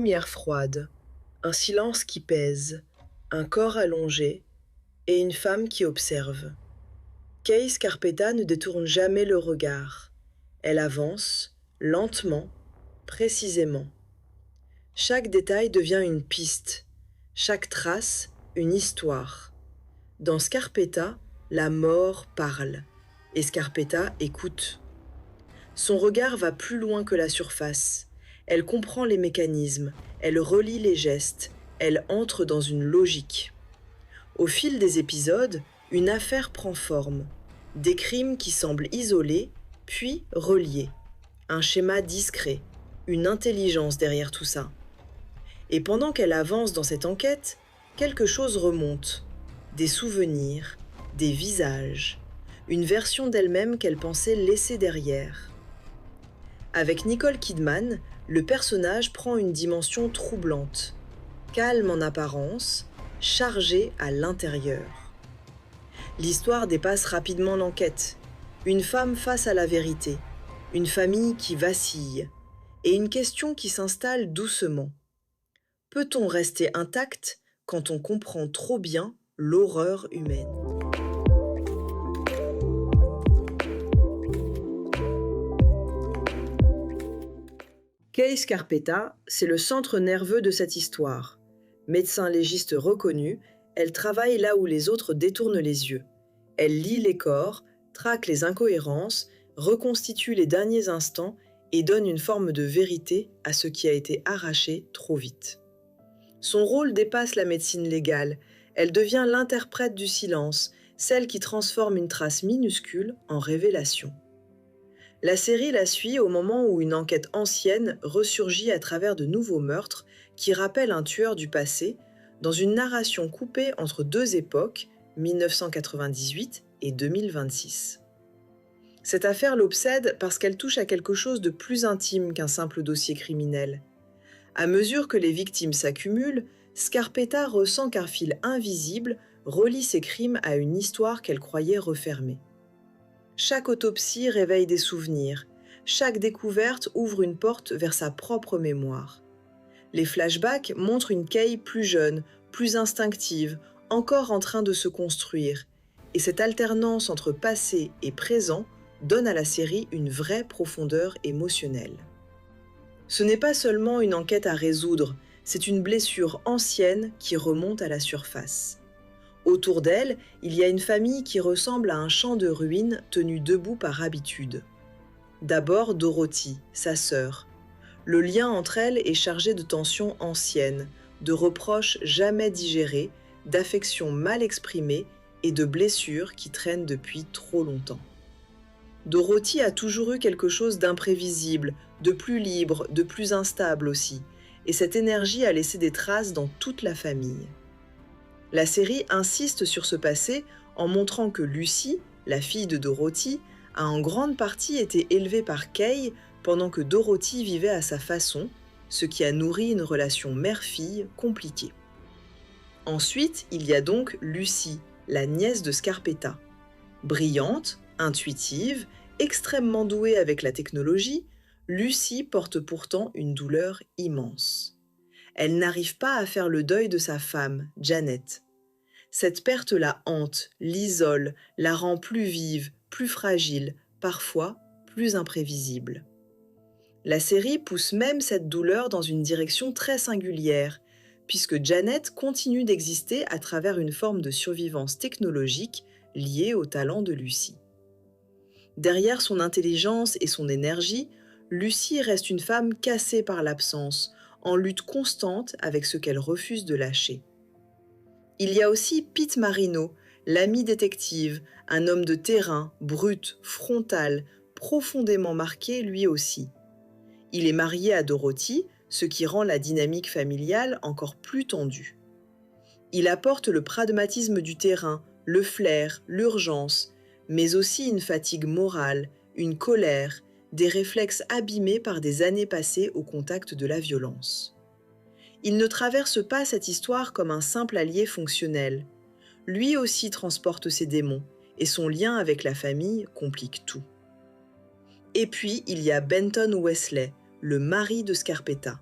lumière froide, un silence qui pèse, un corps allongé et une femme qui observe. Kay Scarpetta ne détourne jamais le regard. Elle avance, lentement, précisément. Chaque détail devient une piste, chaque trace une histoire. Dans Scarpetta, la mort parle, et Scarpetta écoute. Son regard va plus loin que la surface. Elle comprend les mécanismes, elle relie les gestes, elle entre dans une logique. Au fil des épisodes, une affaire prend forme. Des crimes qui semblent isolés, puis reliés. Un schéma discret, une intelligence derrière tout ça. Et pendant qu'elle avance dans cette enquête, quelque chose remonte. Des souvenirs, des visages, une version d'elle-même qu'elle pensait laisser derrière. Avec Nicole Kidman, le personnage prend une dimension troublante, calme en apparence, chargé à l'intérieur. L'histoire dépasse rapidement l'enquête. Une femme face à la vérité, une famille qui vacille, et une question qui s'installe doucement. Peut-on rester intact quand on comprend trop bien l'horreur humaine ? Kay Scarpetta, c'est le centre nerveux de cette histoire. Médecin légiste reconnue, elle travaille là où les autres détournent les yeux. Elle lit les corps, traque les incohérences, reconstitue les derniers instants et donne une forme de vérité à ce qui a été arraché trop vite. Son rôle dépasse la médecine légale. Elle devient l'interprète du silence, celle qui transforme une trace minuscule en révélation. La série la suit au moment où une enquête ancienne ressurgit à travers de nouveaux meurtres qui rappellent un tueur du passé, dans une narration coupée entre deux époques, 1998 et 2026. Cette affaire l'obsède parce qu'elle touche à quelque chose de plus intime qu'un simple dossier criminel. À mesure que les victimes s'accumulent, Scarpetta ressent qu'un fil invisible relie ces crimes à une histoire qu'elle croyait refermée. Chaque autopsie réveille des souvenirs, chaque découverte ouvre une porte vers sa propre mémoire. Les flashbacks montrent une Kay plus jeune, plus instinctive, encore en train de se construire, et cette alternance entre passé et présent donne à la série une vraie profondeur émotionnelle. Ce n'est pas seulement une enquête à résoudre, c'est une blessure ancienne qui remonte à la surface. Autour d'elle, il y a une famille qui ressemble à un champ de ruines tenu debout par habitude. D'abord Dorothy, sa sœur. Le lien entre elles est chargé de tensions anciennes, de reproches jamais digérés, d'affections mal exprimées et de blessures qui traînent depuis trop longtemps. Dorothy a toujours eu quelque chose d'imprévisible, de plus libre, de plus instable aussi, et cette énergie a laissé des traces dans toute la famille. La série insiste sur ce passé en montrant que Lucy, la fille de Dorothy, a en grande partie été élevée par Kay pendant que Dorothy vivait à sa façon, ce qui a nourri une relation mère-fille compliquée. Ensuite, il y a donc Lucy, la nièce de Scarpetta. Brillante, intuitive, extrêmement douée avec la technologie, Lucy porte pourtant une douleur immense. Elle n'arrive pas à faire le deuil de sa femme, Janet. Cette perte la hante, l'isole, la rend plus vive, plus fragile, parfois plus imprévisible. La série pousse même cette douleur dans une direction très singulière, puisque Janet continue d'exister à travers une forme de survivance technologique liée au talent de Lucy. Derrière son intelligence et son énergie, Lucy reste une femme cassée par l'absence, en lutte constante avec ce qu'elle refuse de lâcher. Il y a aussi Pete Marino, l'ami détective, un homme de terrain, brut, frontal, profondément marqué lui aussi. Il est marié à Dorothy, ce qui rend la dynamique familiale encore plus tendue. Il apporte le pragmatisme du terrain, le flair, l'urgence, mais aussi une fatigue morale, une colère, des réflexes abîmés par des années passées au contact de la violence. Il ne traverse pas cette histoire comme un simple allié fonctionnel. Lui aussi transporte ses démons, et son lien avec la famille complique tout. Et puis, il y a Benton Wesley, le mari de Scarpetta.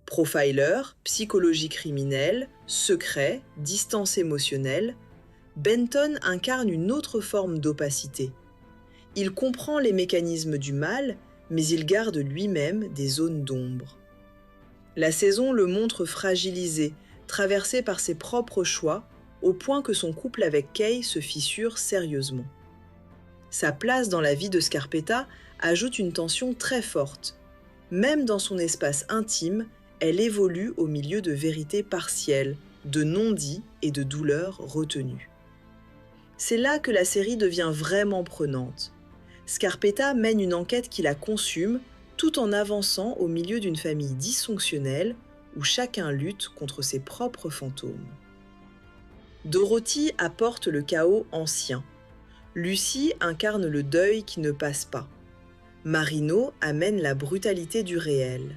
Profiler, psychologie criminelle, secret, distance émotionnelle, Benton incarne une autre forme d'opacité. Il comprend les mécanismes du mal, mais il garde lui-même des zones d'ombre. La saison le montre fragilisé, traversé par ses propres choix, au point que son couple avec Kay se fissure sérieusement. Sa place dans la vie de Scarpetta ajoute une tension très forte. Même dans son espace intime, elle évolue au milieu de vérités partielles, de non-dits et de douleurs retenues. C'est là que la série devient vraiment prenante. Scarpetta mène une enquête qui la consume, tout en avançant au milieu d'une famille dysfonctionnelle où chacun lutte contre ses propres fantômes. Dorothy apporte le chaos ancien. Lucy incarne le deuil qui ne passe pas. Marino amène la brutalité du réel.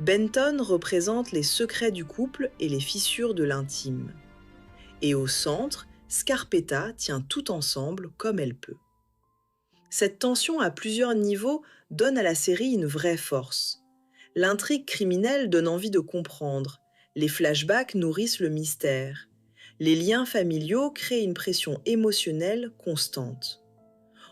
Benton représente les secrets du couple et les fissures de l'intime. Et au centre, Scarpetta tient tout ensemble comme elle peut. Cette tension à plusieurs niveaux donne à la série une vraie force. L'intrigue criminelle donne envie de comprendre, les flashbacks nourrissent le mystère, les liens familiaux créent une pression émotionnelle constante.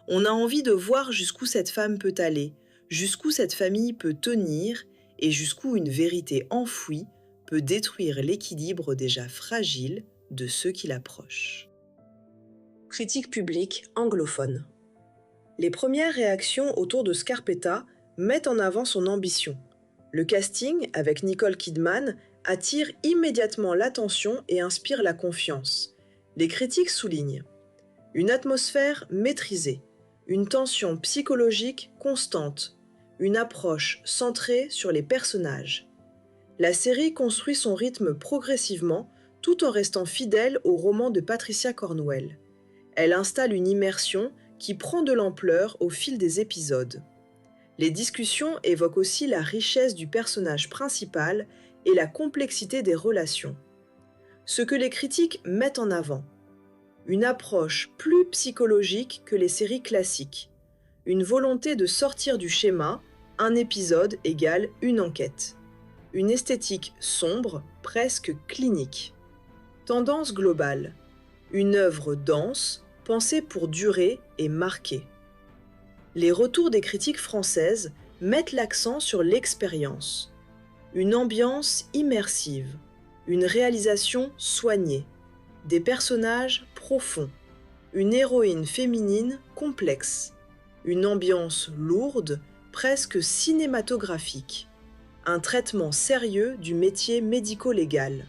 On a envie de voir jusqu'où cette femme peut aller, jusqu'où cette famille peut tenir et jusqu'où une vérité enfouie peut détruire l'équilibre déjà fragile de ceux qui l'approchent. Critique publique anglophone. Les premières réactions autour de Scarpetta mettent en avant son ambition. Le casting, avec Nicole Kidman, attire immédiatement l'attention et inspire la confiance. Les critiques soulignent une atmosphère maîtrisée, une tension psychologique constante, une approche centrée sur les personnages. La série construit son rythme progressivement tout en restant fidèle au roman de Patricia Cornwell. Elle installe une immersion qui prend de l'ampleur au fil des épisodes. Les discussions évoquent aussi la richesse du personnage principal et la complexité des relations. Ce que les critiques mettent en avant, une approche plus psychologique que les séries classiques, une volonté de sortir du schéma, un épisode égale une enquête, une esthétique sombre, presque clinique. Tendance globale, une œuvre dense, pensée pour durer et marquer. Les retours des critiques françaises mettent l'accent sur l'expérience, une ambiance immersive, une réalisation soignée, des personnages profonds, une héroïne féminine complexe, une ambiance lourde, presque cinématographique, un traitement sérieux du métier médico-légal.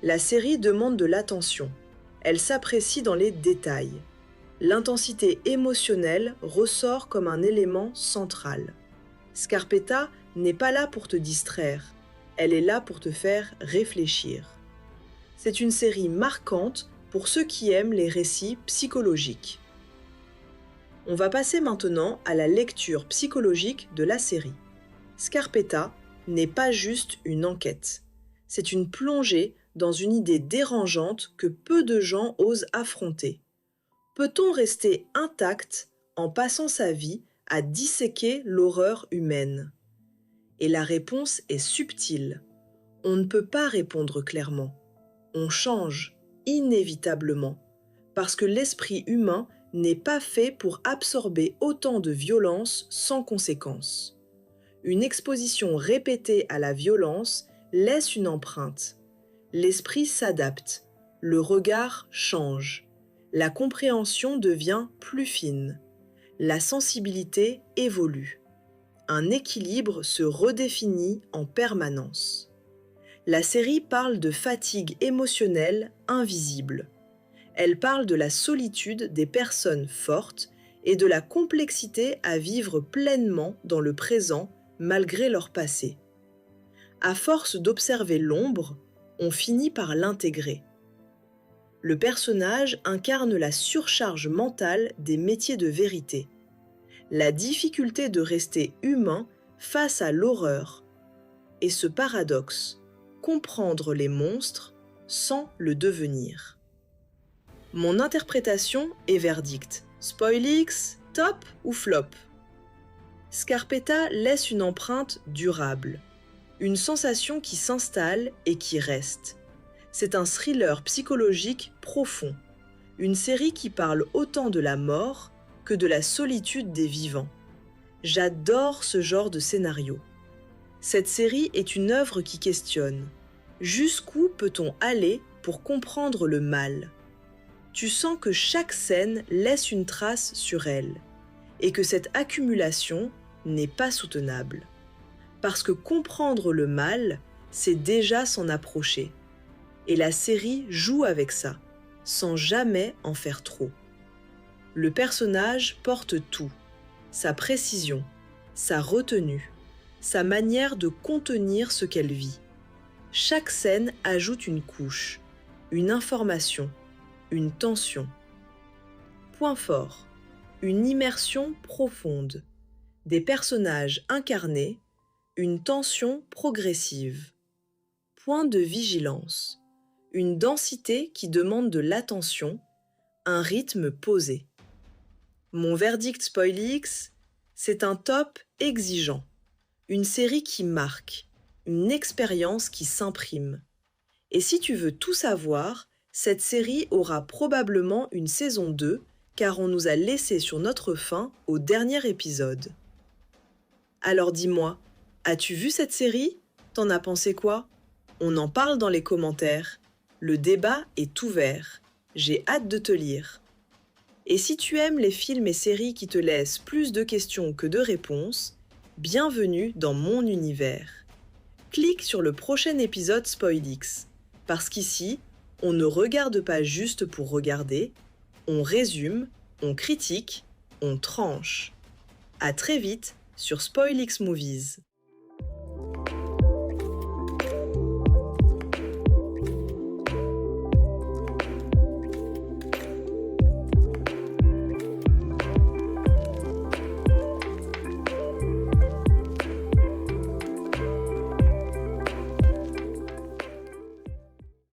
La série demande de l'attention, elle s'apprécie dans les détails. L'intensité émotionnelle ressort comme un élément central. Scarpetta n'est pas là pour te distraire, elle est là pour te faire réfléchir. C'est une série marquante pour ceux qui aiment les récits psychologiques. On va passer maintenant à la lecture psychologique de la série. Scarpetta n'est pas juste une enquête. C'est une plongée dans une idée dérangeante que peu de gens osent affronter. Peut-on rester intact en passant sa vie à disséquer l'horreur humaine? Et la réponse est subtile. On ne peut pas répondre clairement. On change, inévitablement, parce que l'esprit humain n'est pas fait pour absorber autant de violence sans conséquence. Une exposition répétée à la violence laisse une empreinte. L'esprit s'adapte, le regard change, la compréhension devient plus fine, la sensibilité évolue. Un équilibre se redéfinit en permanence. La série parle de fatigue émotionnelle invisible. Elle parle de la solitude des personnes fortes et de la complexité à vivre pleinement dans le présent malgré leur passé. À force d'observer l'ombre, on finit par l'intégrer. Le personnage incarne la surcharge mentale des métiers de vérité, la difficulté de rester humain face à l'horreur, et ce paradoxe, comprendre les monstres sans le devenir. Mon interprétation est verdict. Spoilix, top ou flop? Scarpetta laisse une empreinte durable. Une sensation qui s'installe et qui reste. C'est un thriller psychologique profond. Une série qui parle autant de la mort que de la solitude des vivants. J'adore ce genre de scénario. Cette série est une œuvre qui questionne. Jusqu'où peut-on aller pour comprendre le mal ? Tu sens que chaque scène laisse une trace sur elle et que cette accumulation n'est pas soutenable. Parce que comprendre le mal, c'est déjà s'en approcher. Et la série joue avec ça, sans jamais en faire trop. Le personnage porte tout, sa précision, sa retenue, sa manière de contenir ce qu'elle vit. Chaque scène ajoute une couche, une information, une tension. Point fort, une immersion profonde, des personnages incarnés, une tension progressive. Point de vigilance, une densité qui demande de l'attention, un rythme posé. Mon verdict SpoilyX, c'est un top exigeant, une série qui marque, une expérience qui s'imprime. Et si tu veux tout savoir, cette série aura probablement une saison 2, car on nous a laissé sur notre faim au dernier épisode. Alors dis-moi, as-tu vu cette série ? T'en as pensé quoi ? On en parle dans les commentaires. Le débat est ouvert. J'ai hâte de te lire. Et si tu aimes les films et séries qui te laissent plus de questions que de réponses, bienvenue dans mon univers. Clique sur le prochain épisode SpoilyX, parce qu'ici, on ne regarde pas juste pour regarder, on résume, on critique, on tranche. À très vite sur SpoilyX Movies.